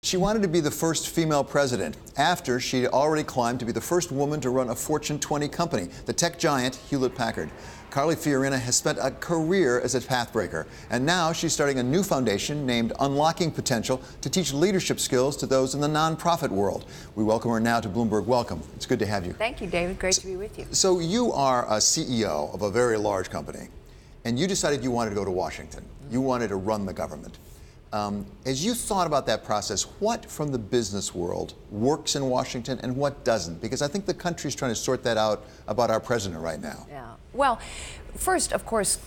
She wanted to be the first female president after she'd already climbed to be the first woman to run a Fortune 20 company, the tech giant Hewlett-Packard. Carly Fiorina has spent a career as a pathbreaker, and now she's starting a new foundation named Unlocking Potential to teach leadership skills to those in the nonprofit world. We welcome her now to Bloomberg. Welcome. It's good to have you. Thank you, David. Great to be with you. So you are a CEO of a very large company, and you decided you wanted to go to Washington. You wanted to run the government. As you thought about that process, what from the business world works in Washington and what doesn't? Because I think the country's trying to sort that out about our president right now. Yeah. Well, first, of course,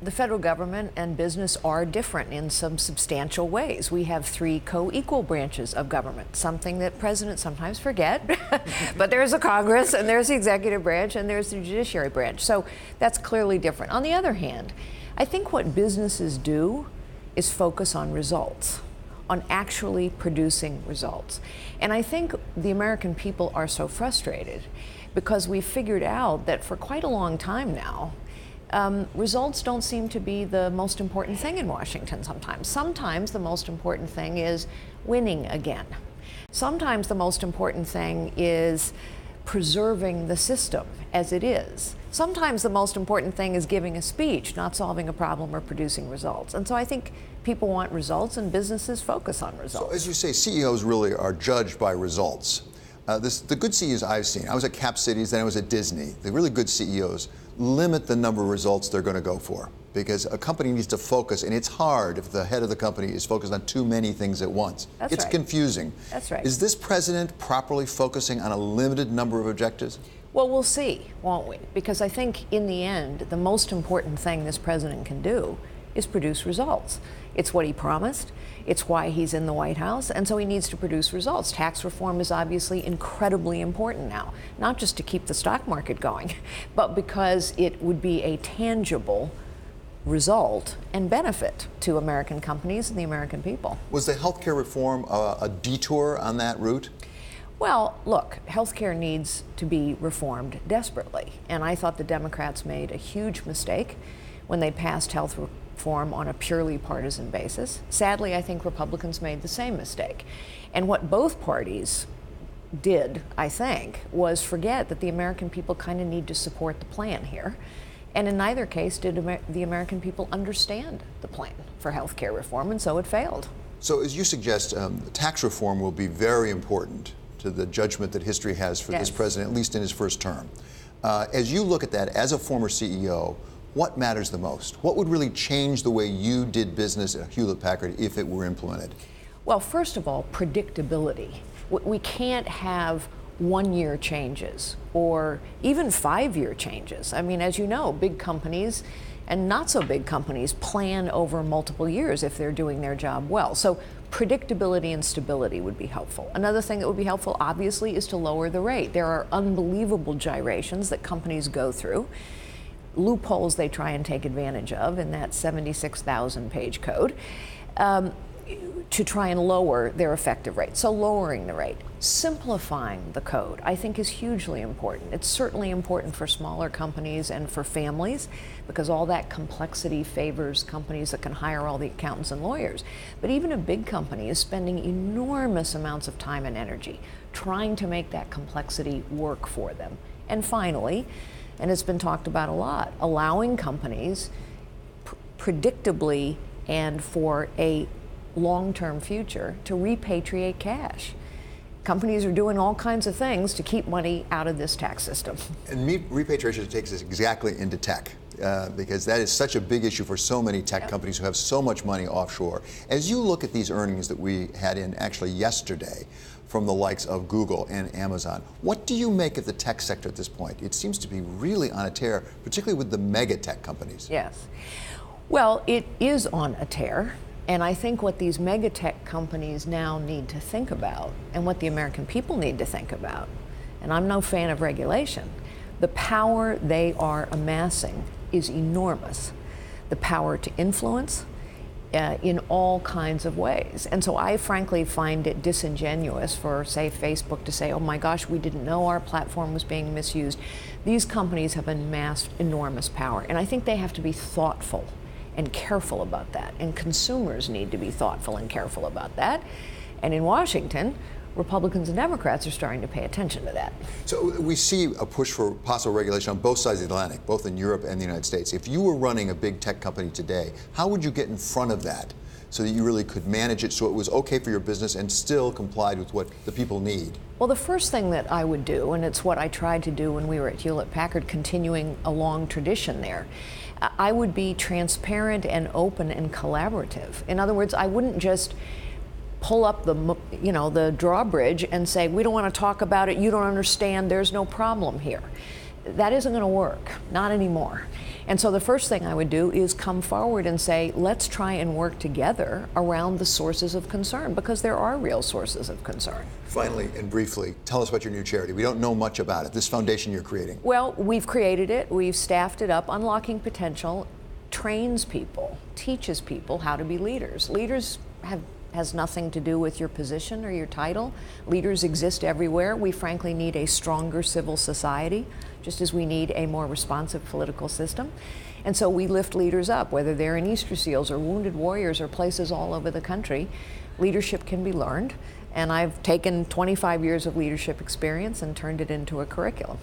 the federal government and business are different in some substantial ways. We have three co-equal branches of government, something that presidents sometimes forget. But there's a Congress, and there's the executive branch, and there's the judiciary branch. So that's clearly different. On the other hand, I think what businesses do is focus on results, on actually producing results. And I think the American people are so frustrated because we've figured out that for quite a long time now, results don't seem to be the most important thing in Washington sometimes. Sometimes the most important thing is winning again. Sometimes the most important thing is preserving the system as it is. Sometimes the most important thing is giving a speech, not solving a problem or producing results. And so I think people want results and businesses focus on results. So as you say, CEOs really are judged by results. The good CEOs I've seen, I was at Cap Cities, then I was at Disney. The really good CEOs limit the number of results they're going to go for because a company needs to focus, and it's hard if the head of the company is focused on too many things at once. It's confusing. That's right. Is this president properly focusing on a limited number of objectives? Well, we'll see, won't we? Because I think in the end, the most important thing this president can do is produce results. It's what he promised. It's why he's in the White House. And so he needs to produce results. Tax reform is obviously incredibly important now, not just to keep the stock market going, but because it would be a tangible result and benefit to American companies and the American people. Was the health care reform a detour on that route? Well, look, healthcare needs to be reformed desperately. And I thought the Democrats made a huge mistake when they passed health reform on a purely partisan basis. Sadly, I think Republicans made the same mistake. And what both parties did, I think, was forget that the American people kind of need to support the plan here. And in neither case did the American people understand the plan for healthcare reform, and so it failed. So as you suggest, tax reform will be very important to the judgment that history has for this president, at least in his first term. As you look at that, as a former CEO, what matters the most? What would really change the way you did business at Hewlett-Packard if it were implemented? Well, first of all, predictability. We can't have one-year changes or even 5-year changes. I mean, as you know, big companies and not so big companies plan over multiple years if they're doing their job well. So predictability and stability would be helpful. Another thing that would be helpful, obviously, is to lower the rate. There are unbelievable gyrations that companies go through, loopholes they try and take advantage of in that 76,000-page code to try and lower their effective rate. So lowering the rate. Simplifying the code, I think, is hugely important. It's certainly important for smaller companies and for families because all that complexity favors companies that can hire all the accountants and lawyers. But even a big company is spending enormous amounts of time and energy trying to make that complexity work for them. And finally, and it's been talked about a lot, allowing companies predictably and for a long-term future to repatriate cash. Companies are doing all kinds of things to keep money out of this tax system. And repatriation takes us exactly into tech, because that is such a big issue for so many tech companies who have so much money offshore. As you look at these earnings that we had in actually yesterday from the likes of Google and Amazon, what do you make of the tech sector at this point? It seems to be really on a tear, particularly with the mega tech companies. Yes. Well, it is on a tear. And I think what these mega tech companies now need to think about, and what the American people need to think about, and I'm no fan of regulation, the power they are amassing is enormous. The power to influence in all kinds of ways. And so I frankly find it disingenuous for, say, Facebook to say, oh my gosh, we didn't know our platform was being misused. These companies have amassed enormous power, and I think they have to be thoughtful and careful about that, and consumers need to be thoughtful and careful about that. And in Washington, Republicans and Democrats are starting to pay attention to that. So we see a push for possible regulation on both sides of the Atlantic, both in Europe and the United States. If you were running a big tech company today, how would you get in front of that so that you really could manage it so it was okay for your business and still complied with what the people need? Well, the first thing that I would do, and it's what I tried to do when we were at Hewlett-Packard, continuing a long tradition there, I would be transparent and open and collaborative. In other words, I wouldn't just pull up the drawbridge and say, we don't want to talk about it, you don't understand, there's no problem here. That isn't going to work, not anymore. And so the first thing I would do is come forward and say, let's try and work together around the sources of concern, because there are real sources of concern. Finally and briefly, tell us about your new charity. We don't know much about it, this foundation you're creating. Well, we've created it, we've staffed it up. Unlocking Potential trains people, teaches people how to be leaders. Leaders has nothing to do with your position or your title. Leaders exist everywhere. We frankly need a stronger civil society, just as we need a more responsive political system. And so we lift leaders up, whether they're in Easter SEALs or Wounded Warriors or places all over the country. Leadership can be learned, and I've taken 25 years of leadership experience and turned it into a curriculum.